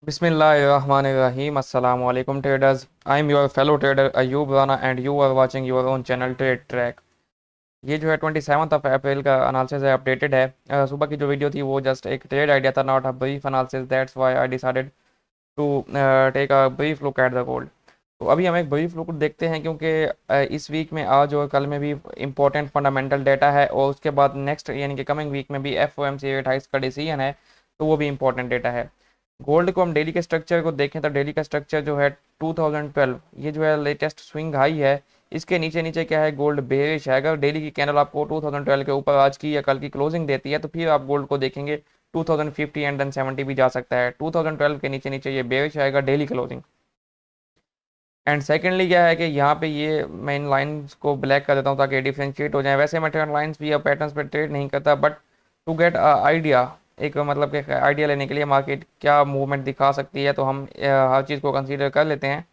Bismillahirrahmanirrahim. Assalamu alaikum traders. I am your fellow trader Ayub Rana and you are watching your own channel Trade Track. ये जो है 27 of April का analysis है, updated है। सुबह की जो वीडियो थी वो जस्ट एक ट्रेड आइडिया था, not a brief analysis. That's why I decided to take a brief look at the gold. तो अभी हम एक ब्रीफ लुक देखते हैं क्योंकि इस वीक में आज और कल में भी इंपॉर्टेंट फंडामेंटल डेटा है और उसके बाद नेक्स्ट यानी कि कमिंग वीक में भी एफओएमसी रेट हाइक्स का डिसीजन है, तो वो भी इंपॉर्टेंट डेटा है। गोल्ड को हम डेली के स्ट्रक्चर को देखें तो डेली का स्ट्रक्चर जो है 2012, ये जो है लेटेस्ट स्विंग हाई है। इसके नीचे नीचे क्या है, गोल्ड बेरिश है। अगर डेली की कैंडल आपको 2012 के ऊपर आज की या कल की क्लोजिंग देती है तो फिर आप गोल्ड को देखेंगे 2050 एंड देन 70 भी जा सकता है। 2012 के नीचे नीचे ये बेरिश आएगा डेली क्लोजिंग। एंड सेकेंडली क्या है कि यहाँ पे ये मैं इन लाइन्स को ब्लैक कर देता हूँ ताकि डिफ्रेंशिएट हो जाए। वैसे मैं ट्रेंड लाइन्स भी या पैटर्न्स पे ट्रेड नहीं करता, बट टू गेट आइडिया, एक मतलब कि आइडिया लेने के लिए मार्केट क्या मूवमेंट दिखा सकती है, तो हम हर चीज़ को कंसीडर कर लेते हैं।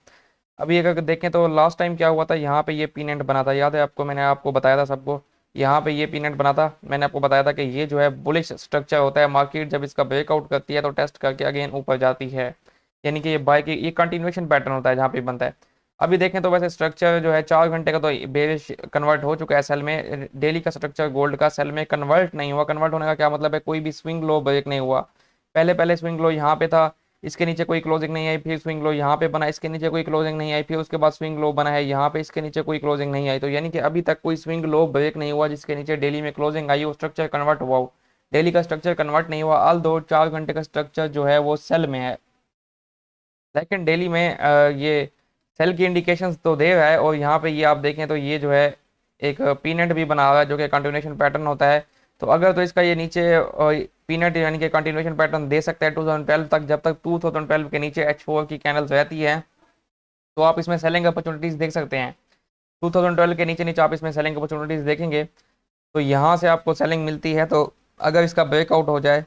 अभी अगर देखें तो लास्ट टाइम क्या हुआ था, यहाँ पे ये पीनेट बना था, याद है आपको? मैंने आपको बताया था सबको, यहाँ पे ये पीनेट बना था। मैंने आपको बताया था कि ये जो है बुलिश स्ट्रक्चर होता है। मार्केट जब इसका ब्रेकआउट करती है तो टेस्ट करके अगेन ऊपर जाती है, यानी कि ये बाय की ये कंटिन्यूएशन पैटर्न होता है जहाँ पे बनता है। अभी देखें तो वैसे स्ट्रक्चर जो है 4 घंटे का तो बेरिश कन्वर्ट हो चुका है सेल में। डेली का स्ट्रक्चर गोल्ड का सेल में कन्वर्ट नहीं हुआ। कन्वर्ट होने का क्या मतलब है, कोई भी स्विंग लो ब्रेक नहीं हुआ। पहले पहले स्विंग लो यहाँ पे था, इसके नीचे कोई क्लोजिंग नहीं आई, फिर स्विंग लो यहाँ पे बना, इसके नीचे कोई क्लोजिंग नहीं आई, फिर उसके बाद स्विंग लो बना है यहाँ पे, इसके नीचे कोई क्लोजिंग नहीं आई। तो यानी कि अभी तक कोई स्विंग लो ब्रेक नहीं हुआ जिसके नीचे डेली में क्लोजिंग आई, वो स्ट्रक्चर कन्वर्ट हुआ हो। डेली का स्ट्रक्चर कन्वर्ट नहीं हुआ, ऑल दो 4 घंटे का स्ट्रक्चर जो है वो सेल में है। लेकिन डेली में ये सेल की इंडिकेशंस तो दे रहा है। और यहाँ पे ये आप देखें तो ये जो है एक पीनट भी बना हुआ है जो कि कंटिन्यूएशन पैटर्न होता है। तो अगर तो इसका ये नीचे पीनट यानी कि कंटिन्यूएशन पैटर्न दे सकता है 2012 तक, जब तक 2012 के नीचे H4 की कैंडल्स रहती है तो आप इसमें सेलिंग अपॉर्चुनिटीज देख सकते हैं। 2012 के नीचे नीचे आप इसमें सेलिंग अपॉर्चुनिटीज देखेंगे तो यहाँ से आपको सेलिंग मिलती है। तो अगर इसका ब्रेकआउट हो जाए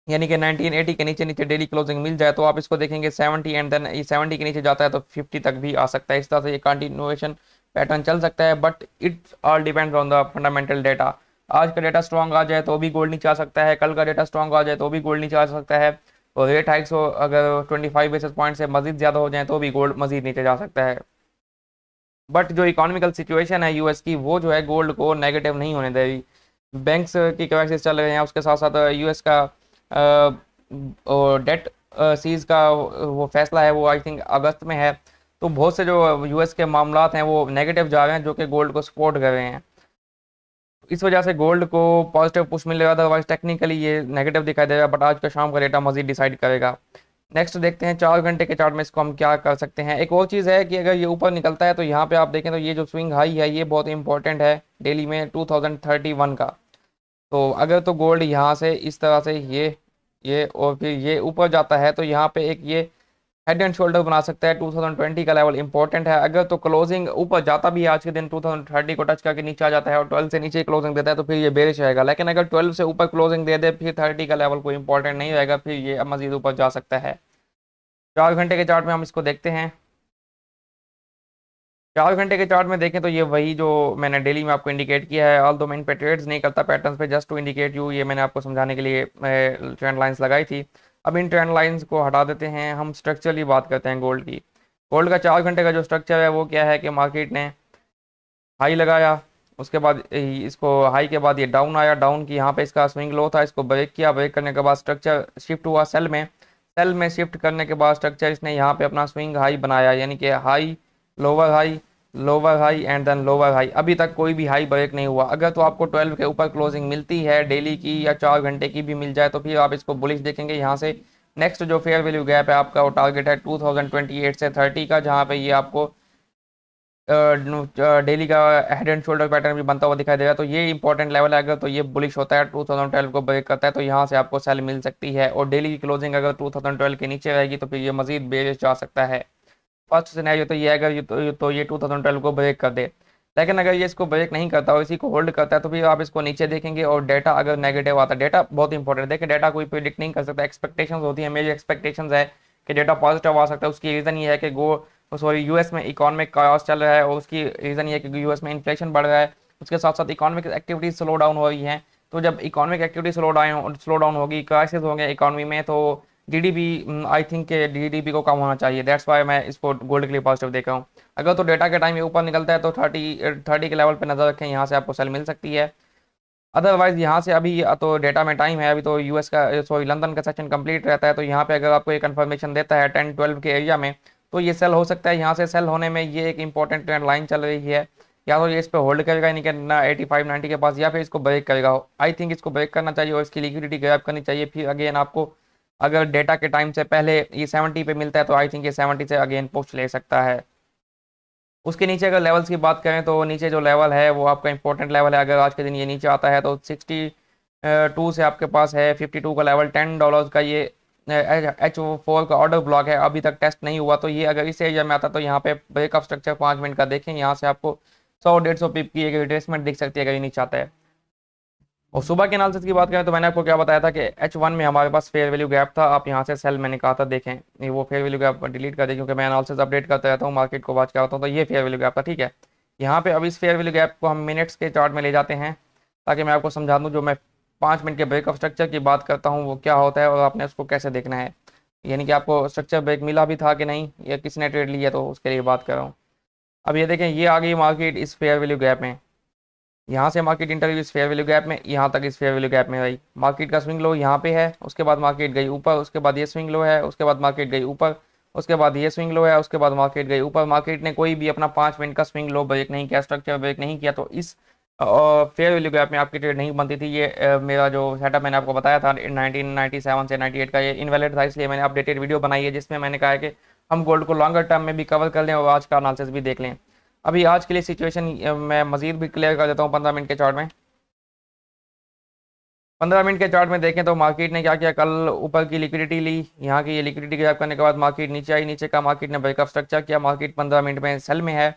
यानी कि 1980 के नीचे नीचे डेली क्लोजिंग मिल जाए तो आप इसको देखेंगे 70 एंड देन ये 70 के नीचे जाता है तो 50 तक भी आ सकता है। इस तरह से ये कंटिन्यूएशन पैटर्न चल सकता है, but it's all depends on the fundamental data. आज का डेटा स्ट्रॉन्ग आ जाए तो भी गोल्ड नीचे आ सकता है, कल का डेटा स्ट्रॉन्ग आ जाए तो भी गोल्ड नीचे आ सकता है। और रेट हाइक्स हो अगर 25 बेसिस पॉइंट से मजीद ज़्यादा हो जाए तो भी गोल्ड मजीद नीचे जा सकता है। बट जो इकोनॉमिकल सिचुएशन है यूएस की, वो जो है गोल्ड को नेगेटिव नहीं होने दे रही। बैंक्स की क्राइसिस चल रहे हैं, उसके साथ साथ यूएस का डेट सीज का वो फैसला है वो आई थिंक अगस्त में है। तो बहुत से जो यूएस के मामलात हैं वो नेगेटिव जा रहे हैं जो कि गोल्ड को सपोर्ट कर रहे हैं। इस वजह से गोल्ड को पॉजिटिव पुश मिल रहा है, अदरवाइज टेक्निकली ये नेगेटिव दिखाई देगा। बट आज का शाम का डेटा मजीद डिसाइड करेगा। नेक्स्ट देखते हैं 4 घंटे के चार्ट में इसको हम क्या कर सकते हैं। एक और चीज़ है कि अगर ये ऊपर निकलता है तो यहाँ पे आप देखें तो ये जो स्विंग हाई है ये बहुत इंपॉर्टेंट है डेली में 2031 का। तो अगर तो गोल्ड यहाँ से इस तरह से ये और फिर ये ऊपर जाता है तो यहाँ पे एक ये हेड एंड शोल्डर बना सकता है। 2020 का लेवल इंपॉर्टेंट है। अगर तो क्लोजिंग ऊपर जाता भी है आज के दिन 2030 को टच करके नीचे आ जाता है और 12 से नीचे क्लोजिंग देता है तो फिर ये बेरिश रहेगा। लेकिन अगर 12 से ऊपर क्लोजिंग दे दे फिर 30 का लेवल कोई इंपॉर्टेंट नहीं रहेगा, फिर ये मजीद ऊपर जा सकता है। 4 घंटे के चार्ट में हम इसको देखते हैं। 4 घंटे के चार्ट में देखें तो ये वही जो मैंने डेली में आपको इंडिकेट किया है। ऑल दो मैं इन पे ट्रेड्स नहीं करता पैटर्न्स पे, जस्ट टू इंडिकेट यू, ये मैंने आपको समझाने के लिए ट्रेंड लाइंस लगाई थी। अब इन ट्रेंड लाइंस को हटा देते हैं, हम स्ट्रक्चरली बात करते हैं गोल्ड की। गोल्ड का 4 घंटे का जो स्ट्रक्चर है वो क्या है कि मार्केट ने हाई लगाया, उसके बाद इसको हाई के बाद ये डाउन आया, डाउन की यहाँ पे इसका स्विंग लो था, इसको ब्रेक किया, ब्रेक करने के बाद स्ट्रक्चर शिफ्ट हुआ सेल में। सेल में शिफ्ट करने के बाद स्ट्रक्चर इसने यहाँ पे अपना स्विंग हाई बनाया, यानी कि high lower high and then lower high. अभी तक कोई भी हाई ब्रेक नहीं हुआ। अगर तो आपको 12 के ऊपर क्लोजिंग मिलती है डेली की या 4 घंटे की भी मिल जाए तो फिर आप इसको बुलिश देखेंगे। यहाँ से नेक्स्ट जो फेयर वैल्यू गैप है आपका वो टारगेट है 2028 से 30 का, जहाँ पे ये आपको डेली का हेड एंड शोल्डर पैटर्न भी बनता हुआ दिखाई देगा। तो ये इंपॉर्टेंट लेवल है। अगर तो ये बुलिश होता है 2012 को ब्रेक करता है तो यहाँ से आपको सेल मिल सकती है। और डेली की क्लोजिंग अगर 2012 के नीचे रहेगी तो फिर ये मजीद बेरिश जा सकता है। फर्स्ट सिनेरियो तो ये अगर ये 2012 को ब्रेक कर दे। लेकिन अगर ये इसको ब्रेक नहीं करता और इसी को होल्ड करता है तो फिर आप इसको नीचे देखेंगे और डेटा अगर नेगेटिव आता है, डेटा बहुत इंपॉर्टेंट है। देखिए डेटा कोई प्रिडिक्ट नहीं कर सकता, एक्सपेक्टेशंस होती है। मेरी एक्सपेक्टेशंस है कि डेटा पॉजिटिव आ सकता है। उसकी रीज़न ये है कि यूएस में इकोनॉमिक काओस चल रहा है और उसकी रीज़न ये है कि यूएस में इन्फ्लेशन बढ़ रहा है, उसके साथ साथ इकोनॉमिक एक्टिविटीज स्लो डाउन हो रही हैं। तो जब इकोनॉमिक एक्टिविटी स्लो डाउन होगी, क्राइसिस होंगे इकोनॉमी में, तो जीडीपी, आई थिंक जीडीपी को कम होना चाहिए, दैट्स वाई मैं इसको गोल्ड के लिए पॉजिटिव देख रहा हूँ। अगर तो डेटा के टाइम ये ऊपर निकलता है तो 30 के लेवल पे नजर रखें, यहाँ से आपको सेल मिल सकती है। अदरवाइज यहाँ से अभी तो डेटा में टाइम है, अभी तो यूएस का सॉरी लंदन का सेक्शन कंप्लीट रहता है, तो यहाँ पे अगर आपको ये कंफर्मेशन देता है 10-12 के एरिया में तो ये सेल हो सकता है। यहाँ से सेल होने में ये एक इंपॉर्टेंट ट्रेंड लाइन चल रही है, या तो ये इस पर होल्ड करेगा यानी कि ना 85-90 के पास, या फिर इसको ब्रेक करेगा। आई थिंक इसको ब्रेक करना चाहिए और इसकी लिक्विडिटी ग्रैब करनी चाहिए। फिर अगेन आपको अगर डेटा के टाइम से पहले ये 70 पे मिलता है तो आई थिंक ये 70 से अगेन पुश ले सकता है। उसके नीचे अगर लेवल्स की बात करें तो नीचे जो लेवल है वो आपका इंपॉर्टेंट लेवल है, अगर आज के दिन ये नीचे आता है तो 62 से आपके पास है 52 का लेवल, $10 का ये H4 का ऑर्डर ब्लॉक है, अभी तक टेस्ट नहीं हुआ। तो ये अगर इस एरिया में आता तो यहाँ पे ब्रेकअप स्ट्रक्चर 5 मिनट का देखें, यहाँ से आपको 100-150 पिप की एक रिट्रेसमेंट दिख सकती है अगर ये नीचे आता है। और सुबह के एनालिसिस की बात करें तो मैंने आपको क्या बताया था कि H1 में हमारे पास फेयर वैल्यू गैप था, आप यहाँ से सेल मैंने कहा था देखें, ये वो फेयर वैल्यू गैप डिलीट कर दें क्योंकि मैं एनालिसिस अपडेट करता रहता हूँ, मार्केट को वॉच करता हूँ, तो ये फेयर वैल्यू गैप था, ठीक है। यहाँ पे अब इस फेयर वैल्यू गैप को हम मिनट्स के चार्ट में ले जाते हैं ताकि मैं आपको समझा दूँ जो मैं 5 मिनट के ब्रेक ऑफ स्ट्रक्चर की बात करता हूँ वो क्या होता है और आपने उसको कैसे देखना है, यानी कि आपको स्ट्रक्चर ब्रेक मिला भी था कि नहीं या किसने ट्रेड लिया, तो उसके लिए बात कर रहा हूँ। अब ये देखें, ये आ गई मार्केट इस फेयर वैल्यू गैप में, यहाँ से मार्केट इंटरव्यू इस फेयर वैल्यू गैप में, यहाँ तक इस फेयर वैल्यू गैप में रही। मार्केट का स्विंग लो यहाँ पे है, उसके बाद मार्केट गई ऊपर, उसके बाद ये स्विंग लो है, उसके बाद मार्केट गई ऊपर, उसके बाद ये स्विंग लो है, उसके बाद मार्केट गई ऊपर। मार्केट ने कोई भी अपना 5 मिनट का स्विंग लो ब्रेक नहीं किया, स्ट्रक्चर ब्रेक नहीं किया, तो इस फेयर वैल्यू गैप में आपकी ट्रेड नहीं बनती थी। ये मेरा जो सेटअप मैंने आपको बताया था 1997 से 98 का, ये इनवैलिड था, इसलिए मैंने अपडेटेड वीडियो बनाई है जिसमें मैंने कहा है कि हम गोल्ड को लॉन्गर टर्म में भी कवर कर लें और आज का एनालिसिस भी देख लें। अभी आज के लिए सिचुएशन मैं मजीद भी क्लियर कर देता हूँ 15 मिनट के चार्ट में। 15 मिनट के चार्ट में देखें तो मार्केट ने क्या किया, कल ऊपर की लिक्विडिटी ली, यहाँ की ये लिक्विडिटी ग्रैब करने के बाद मार्केट नीचे आई, नीचे का मार्केट ने ब्रेकअप स्ट्रक्चर किया, मार्केट 15 मिनट में सेल में है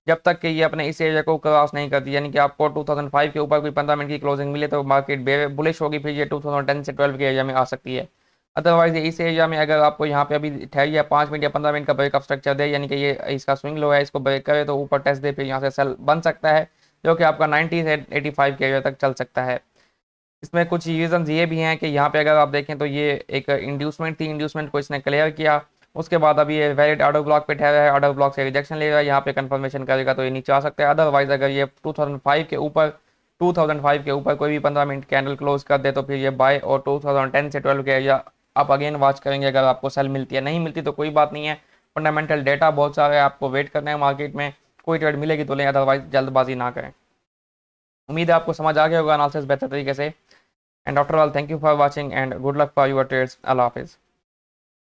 जब तक कि ये अपने इस एरिया को क्रॉस नहीं करती, यानी कि आपको 2005 के ऊपर कोई 15 मिनट की क्लोजिंग मिले तो मार्केट बुलिश होगी, फिर ये 2010 से 12 के एरिया में आ सकती है। अदरवाइज इस एरिया में अगर आपको यहाँ पे अभी ठहरी है 5 मिनट या 15 मिनट का ब्रेकअप स्ट्रक्चर दे, यानी कि ये इसका स्विंग लो है, इसको ब्रेक करे तो ऊपर टेस्ट दे, फिर यहाँ से सेल बन सकता है जो कि आपका 90 से 85 के एरिया तक चल सकता है। इसमें कुछ रीजन ये भी हैं कि यहाँ पे अगर आप देखें तो ये एक इंड्यूसमेंट थी, इंड्यूसमेंट को इसने क्लियर किया, उसके बाद अभी ये वैलिड ऑर्डर ब्लॉक पे ठहरा है, ऑर्डर ब्लॉक से रिजेक्शन ले रहा है, यहाँ पे कंफर्मेशन करेगा तो ये नीचे आ सकता है। अदरवाइज अगर ये 2005 के ऊपर कोई भी 15 मिनट कैंडल क्लोज कर दे तो फिर ये बाय, और 2010 से 12 के एरिया आप अगेन वॉच करेंगे। अगर आपको सेल मिलती है, नहीं मिलती तो कोई बात नहीं है, फंडामेंटल डेटा बहुत सारे हैं, आपको वेट करना है मार्केट में, कोई ट्रेड मिलेगी तो लें, अदरवाइज जल्दबाजी ना करें। उम्मीद है आपको समझ आ गया होगा एनालिसिस बेहतर तरीके से। And after all, thank you for watching and good luck for your trades. Allah Hafiz.